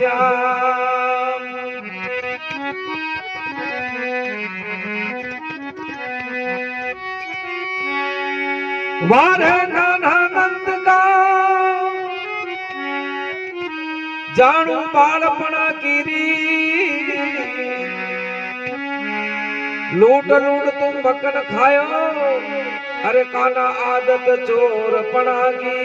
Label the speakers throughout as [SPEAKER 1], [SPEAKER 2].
[SPEAKER 1] वारे नानंद का जानू बालपणा कीरी लूट लूट तुम बकन खायो अरे काना आदत चोर पणा की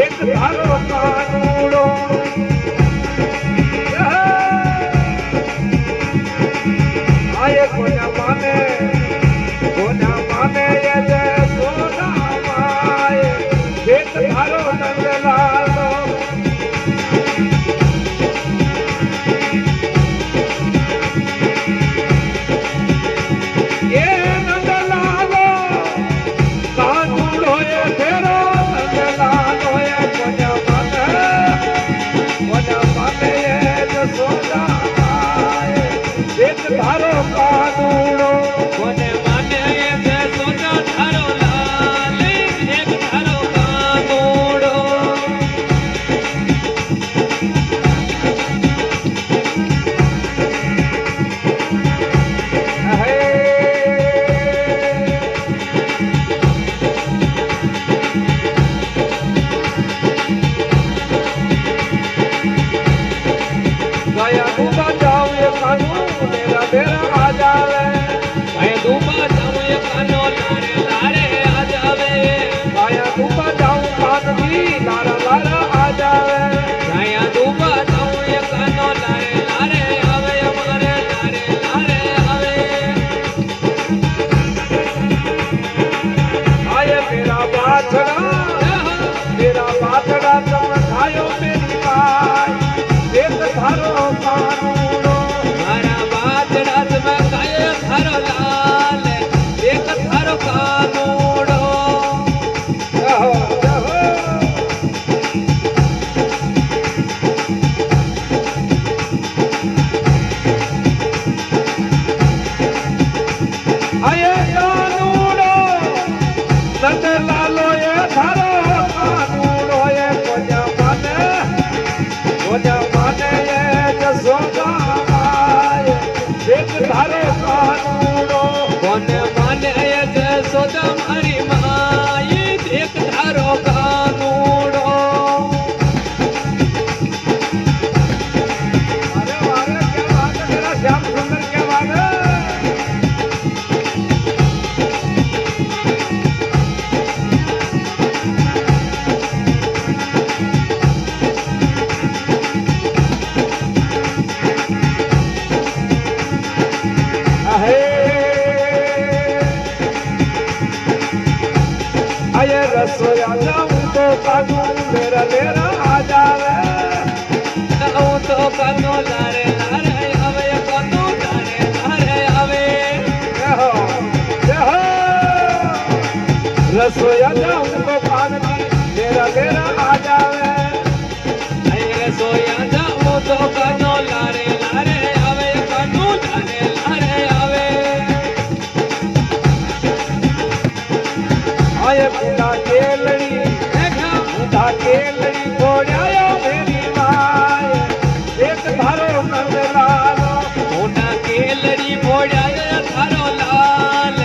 [SPEAKER 1] एक धारो कानूड़ो आए कोना माने ये जय सोना माए एक धारो नंदलालो ये नंदलालो कानूड़ो ये तेरो धारो कानूड़ो कोने माने ये सोना धारो लाल एक धारो कानूड़ो गया डूबा जाओ ये कानून तेरा आ जावे मैं डूबा जाऊं ये कानो लारे लारे आ जावे माया डूबा जाऊं कान भी लारा लारा आ जावे माया डूबा जाऊं ये कानो लारे लारे आवे हमारे लारे लारे आवे आये मेरा बाछड़ा तुम खायो मेरी माय एक धारो कानूड़ो धारो लाल एक धारो कानूड़ो आये कानूड़ो नंद लालो ये धारो कानूड़ो ये कोजा माने ये जसोदा आए एक धारो कानूड़ो कोने माने ये जसोदा मारी माई एक धारो कानूड़ो अरे वारे क्या बात है मेरा श्याम सुंदर क्या बात है आये रसोया जाऊं तो कानून मेरा लेरा आ जावे जाऊं तो कानून लारे लारे आवे कानून लारे लारे आवे रसोया जाऊं तो कानून मेरा लेरा आ जावे आये रसोया जाऊं तो कानून लारे लारे आवे कानून लारे लारे आवे आये बुढ़ा केलड़ी छोड़ायो मेरी माय एक धारो नंदलालो बुढ़ा केलड़ी छोड़ायो धारो लाल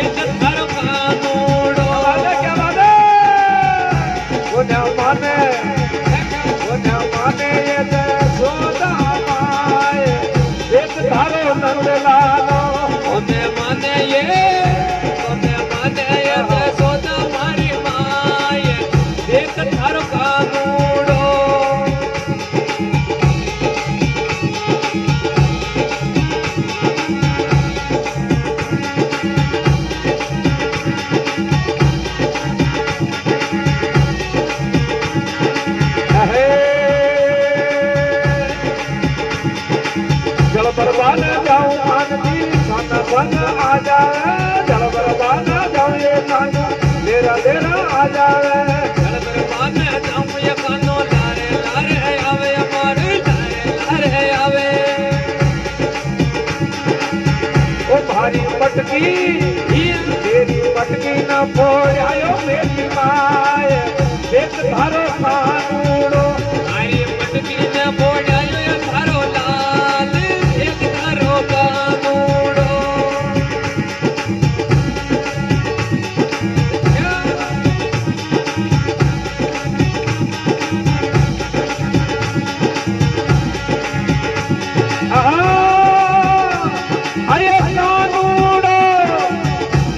[SPEAKER 1] एक धारो कानूड़ो क्या बात है बन जाऊं कानती सन सन आ जावे जल बरबान जाऊं ये कानू लेरा लेरा आ जावे जल बरबान जाऊं ये कानू लारे लारे आवे हमारे लारे लारे आवे ओ भारी पटकी तेरी पटकी न फोड़ायो मेरी माय देख धारो कानूड़ो भारी पटकी न फोड़ायो ये धारो लाल देख धारो कानूड़ो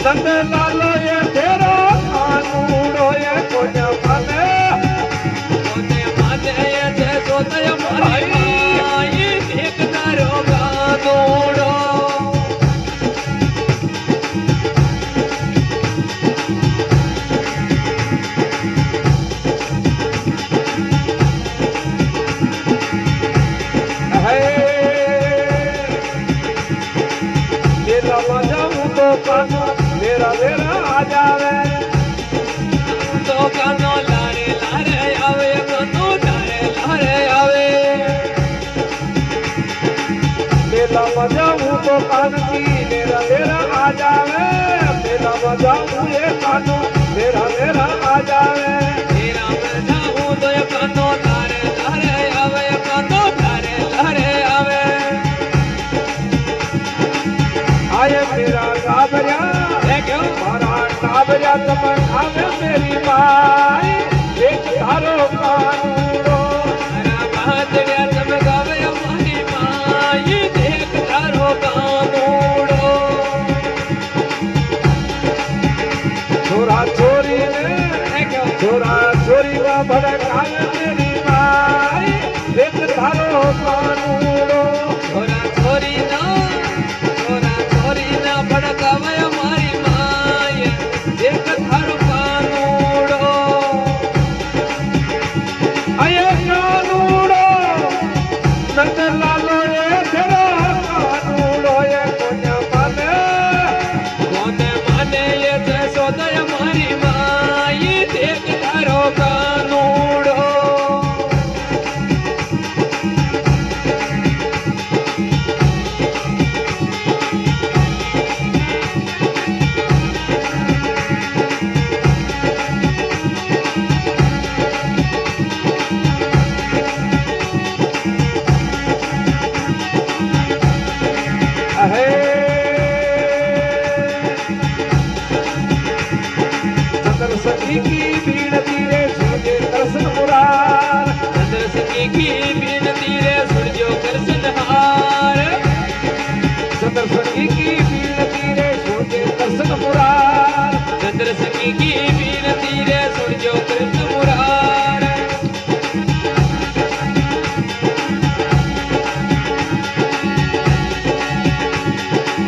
[SPEAKER 1] नंद लालो ये तेरा कानूड़ो ये कोने माने ये ते सोते मारी माई एक तारो कानूड़ो मेरा मजाऊ तो कानू मेरा मेरा आ जावे तो कानो लारे लारे आवे कानो लारे लारे आवे मेरा मजाऊ तो कानती मेरा मेरा आ जावे मेरा मजाऊ ये कानो मेरा मेरा आ जावे मेरा मजाऊ तो ये कानो लारे लारे आवे कानो लारे लारे आवे आये मेरा गाबरिया क्यों मारा गाबरिया तमन आवे मेरी माई एक धारो कानूड़ो मारा गाबरिया तम गावे मारी माई एक धारो कानूड़ो छोरा छोरी ने क्यों छोरा छोरी का भड़कावे मेरी माई एक धारो कानूड़ो छोरा छोरी ना भड़कावे हमारी माय एक थारो कानूड़ो आये कानूड़ो नंद लालो ये तेरा कानूड़ो ये कोने माने ये ते सोते हमारी माय एक थारो कानूड़ो चंद्र सखी की बीनती रे सूर्य कृष्ण मुरार चंद्र सखी की बीनती रे सूर्य कृष्ण हार चंद्र सखी की बीनती रे सूर्य कृष्ण मुरार चंद्र सखी की बीनती रे सूर्य कृष्ण मुरार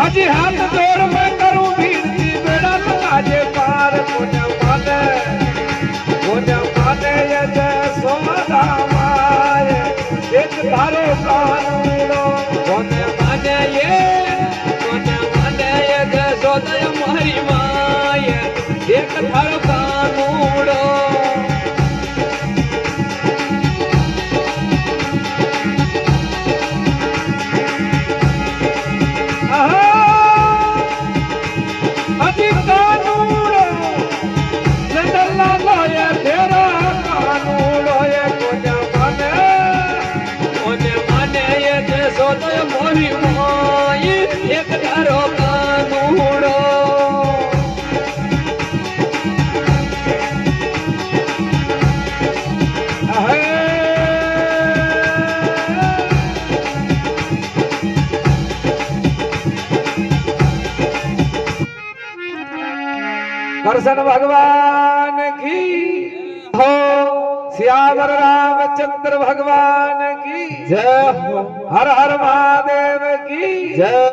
[SPEAKER 1] अजी हाथ जोड़ मैं करूं बीनती बेड़ा लगाजे पार पुण्य माने ये जय सोदा माय एक धारो कानूड़ो कोने माने ये जय सोदा मारी माय एक धारो कानूड़ो मोरी माई एक धारो कानूड़ो कृष्ण भगवान की हो सियावर रामचंद्र भगवान की जय हर हर महादेव की जय।